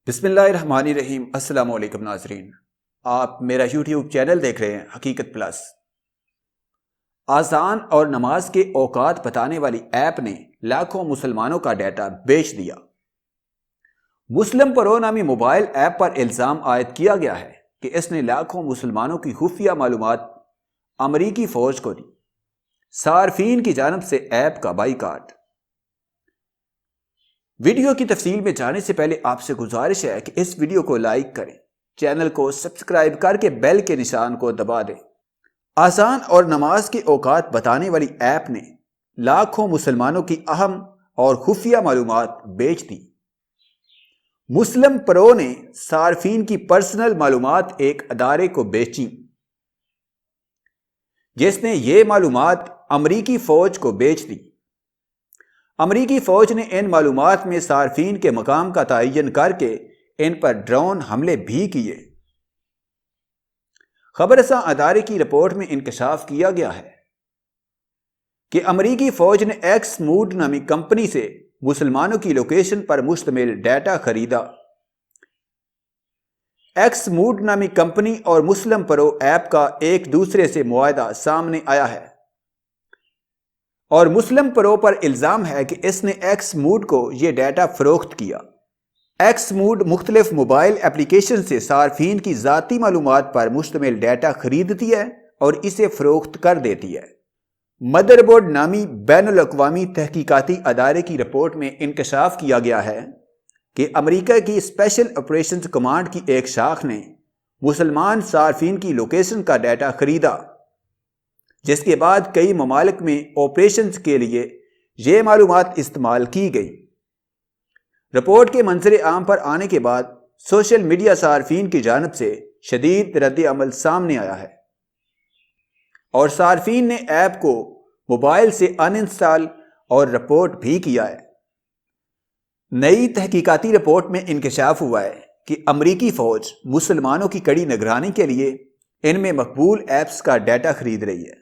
بسم اللہ الرحمن الرحیم۔ السلام علیکم ناظرین، آپ میرا یوٹیوب چینل دیکھ رہے ہیں حقیقت پلس۔ آذان اور نماز کے اوقات بتانے والی ایپ نے لاکھوں مسلمانوں کا ڈیٹا بیچ دیا۔ مسلم پرو نامی موبائل ایپ پر الزام عائد کیا گیا ہے کہ اس نے لاکھوں مسلمانوں کی خفیہ معلومات امریکی فوج کو دی۔ صارفین کی جانب سے ایپ کا بائیکاٹ۔ ویڈیو کی تفصیل میں جانے سے پہلے آپ سے گزارش ہے کہ اس ویڈیو کو لائک کریں، چینل کو سبسکرائب کر کے بیل کے نشان کو دبا دیں۔ آذان اور نماز کے اوقات بتانے والی ایپ نے لاکھوں مسلمانوں کی اہم اور خفیہ معلومات بیچ دی۔ مسلم پرو نے صارفین کی پرسنل معلومات ایک ادارے کو بیچیں، جس نے یہ معلومات امریکی فوج کو بیچ دی۔ امریکی فوج نے ان معلومات میں صارفین کے مقام کا تعین کر کے ان پر ڈرون حملے بھی کیے۔ خبر رساں ادارے کی رپورٹ میں انکشاف کیا گیا ہے کہ امریکی فوج نے ایکس موڈ نامی کمپنی سے مسلمانوں کی لوکیشن پر مشتمل ڈیٹا خریدا۔ ایکس موڈ نامی کمپنی اور مسلم پرو ایپ کا ایک دوسرے سے معاہدہ سامنے آیا ہے، اور مسلم پرو پر الزام ہے کہ اس نے ایکس موڈ کو یہ ڈیٹا فروخت کیا۔ ایکس موڈ مختلف موبائل اپلیکیشن سے صارفین کی ذاتی معلومات پر مشتمل ڈیٹا خریدتی ہے اور اسے فروخت کر دیتی ہے۔ مدر بورڈ نامی بین الاقوامی تحقیقاتی ادارے کی رپورٹ میں انکشاف کیا گیا ہے کہ امریکہ کی اسپیشل آپریشنز کمانڈ کی ایک شاخ نے مسلمان صارفین کی لوکیشن کا ڈیٹا خریدا، جس کے بعد کئی ممالک میں آپریشنز کے لیے یہ معلومات استعمال کی گئی۔ رپورٹ کے منظر عام پر آنے کے بعد سوشل میڈیا صارفین کی جانب سے شدید رد عمل سامنے آیا ہے، اور صارفین نے ایپ کو موبائل سے ان انسٹال اور رپورٹ بھی کیا ہے۔ نئی تحقیقاتی رپورٹ میں انکشاف ہوا ہے کہ امریکی فوج مسلمانوں کی کڑی نگرانی کے لیے ان میں مقبول ایپس کا ڈیٹا خرید رہی ہے۔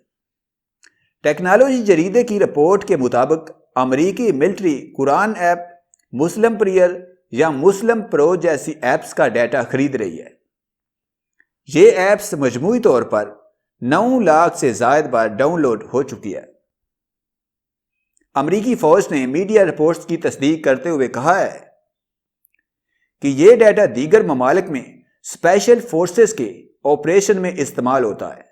ٹیکنالوجی جریدے کی رپورٹ کے مطابق امریکی ملٹری قرآن ایپ، مسلم پریئر یا مسلم پرو جیسی ایپس کا ڈیٹا خرید رہی ہے۔ یہ ایپس مجموعی طور پر 9 لاکھ سے زائد بار ڈاؤن لوڈ ہو چکی ہے۔ امریکی فوج نے میڈیا رپورٹس کی تصدیق کرتے ہوئے کہا ہے کہ یہ ڈیٹا دیگر ممالک میں اسپیشل فورسز کے آپریشن میں استعمال ہوتا ہے۔